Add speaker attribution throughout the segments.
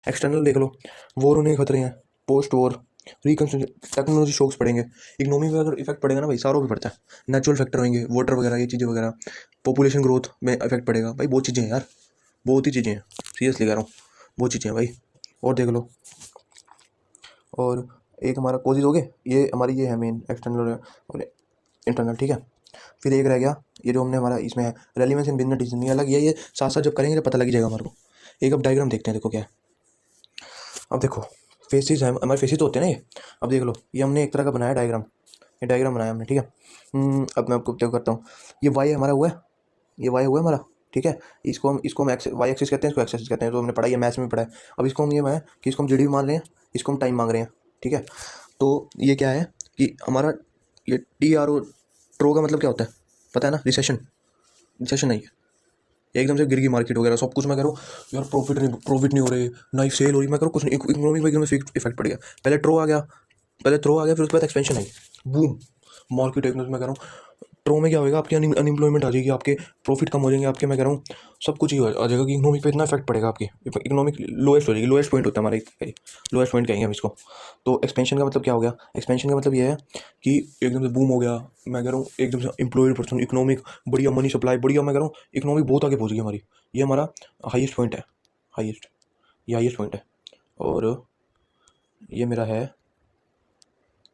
Speaker 1: External देख लो, war होने के खतरे हैं, post war, reconstruction, technology shocks पड़ेंगे, इकोनॉमी पे अगर इफेक्ट पड़ेगा ना भाई, सारों पे पड़ता है, नेचुरल फैक्टर होंगे, वाटर वगैरह ये चीज़ें वगैरह, पॉपुलेशन ग्रोथ में इफेक्ट पड़ेगा भाई, बहुत चीज़ें हैं यार, बहुत ही चीज़ें हैं, सीरियसली कह रहा हूँ, बहुत चीज़ें हैं भाई। और देख लो, और एक हमारा कोजिज हो गए, ये हमारी ये है मेन एक्सटर्नल और इंटरनल, ठीक है। फिर एक रह गया ये जो हमने हमारा इसमें है रेलिवेंस इन बिजनेस डिसीजन, ये अलग, ये साथ साथ जब करेंगे तो पता लग जाएगा हमारे को। एक अब डायग्राम देखते हैं, देखो क्या है। अब देखो फेसिस है हमारे, फेसिस तो होते हैं ना ये। अब देख लो, ये हमने एक तरह का बनाया डायग्राम, ये डायग्राम बनाया हमने, ठीक है। अब मैं आपको क्या करता हूँ, ये वाई हमारा हुआ है, ये वाई हुआ है हमारा, ठीक है। इसको हम एक्स वाई एक्सिस कहते हैं, इसको एक्स एक्सिस कहते हैं, तो हमने पढ़ा, ये मैथ्स में पढ़ा है। अब इसको हम ये है कि इसको हम जीडीपी मान रहे हैं, इसको हम टाइम मांग रहे हैं, ठीक है। तो ये क्या है कि हमारा ये टी आर ओ ट्रो का मतलब क्या होता है पता है ना, रिसेशन, रिसेशन नहीं है, एकदम से गिर गई मार्केट वगैरह सब कुछ, मैं कह रहा हूँ यार प्रॉफिट नहीं हो रहे, ना ही सेल हो रही, मैं कह रहा हूँ कुछ नहीं, इकोनॉमिक में एकदम से इफेक्ट पड़ गया। पहले थ्रो आ गया, पहले थ्रो आ गया, फिर उसके बाद एक्सपेंशन आई, बूम, मार्केट एकदम से, मैं कह रहा हूँ ट्रो में क्या होगा, आपकी अनएम्प्लॉयमेंट आ जाएगी, आपके प्रॉफिट कम हो जाएंगे आपके, मैं कह रहा हूँ सब कुछ ही आ जाएगा कि इकोनॉमिक पे इतना इफेक्ट पड़ेगा, आपकी इकोनॉमिक लोएस्ट हो जाएगी, लोएस्ट पॉइंट होता है हमारे, लोएस्ट पॉइंट कहेंगे हम इसको। तो एक्सपेंशन का मतलब क्या हो गया, एक्सपेंशन का मतलब ये है कि एकदम से बूम हो गया, मैं कह रहा हूँ एकदम से एम्प्लॉयड पर्सन, इकोनॉमिक बढ़िया, मनी सप्लाई बढ़िया, मैं कह रहा हूँ इकोनॉमिक बहुत आगे पहुँच गई हमारी, ये हमारा हाईएस्ट पॉइंट है, हाईएस्ट, ये हाईएस्ट पॉइंट है। और ये मेरा है,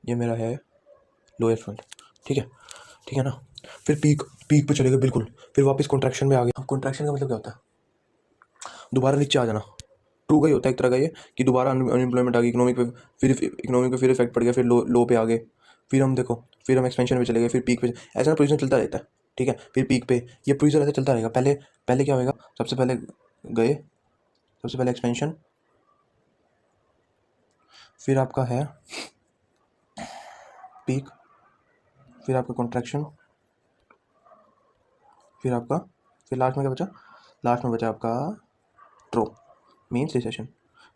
Speaker 1: ये मेरा है लोएस्ट पॉइंट, ठीक है, ठीक है ना। फिर पीक पे चलेगा बिल्कुल, फिर वापस कॉन्ट्रैक्शन में आ गया। कॉन्ट्रैक्शन का मतलब क्या होता है, दोबारा नीचे आ जाना, ट्रू का ही होता है एक तरह का ये, कि दोबारा अनएम्प्लॉयमेंट आ गई इकोनॉमिक पे, फिर इकोनॉमिक पे फिर इफेक्ट पड़ गया, फिर लो पे आ गए, फिर हम देखो, फिर हम एक्सपेंशन पे चले गए, फिर पीक पे, ऐसा ना पोजीशन चलता रहता है, ठीक है। फिर पीक पे ये पोजीशन ऐसे चलता रहेगा, पहले पहले क्या होगा, सबसे पहले गए, सबसे पहले एक्सपेंशन, फिर आपका है पीक, फिर आपका कॉन्ट्रैक्शन, फिर आपका, फिर लास्ट में क्या बचा, लास्ट में बचा आपका ट्रो, मीन्स रिसेशन।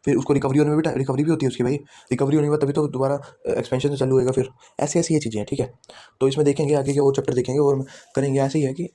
Speaker 1: फिर उसको रिकवरी होने में भी रिकवरी भी होती है उसकी भाई, रिकवरी होने के बाद तभी तो दोबारा एक्सपेंशन चालू होएगा, फिर ऐसी ऐसी ये चीज़ें हैं, ठीक है। तो इसमें देखेंगे आगे के और चैप्टर देखेंगे और करेंगे, ऐसे ही है कि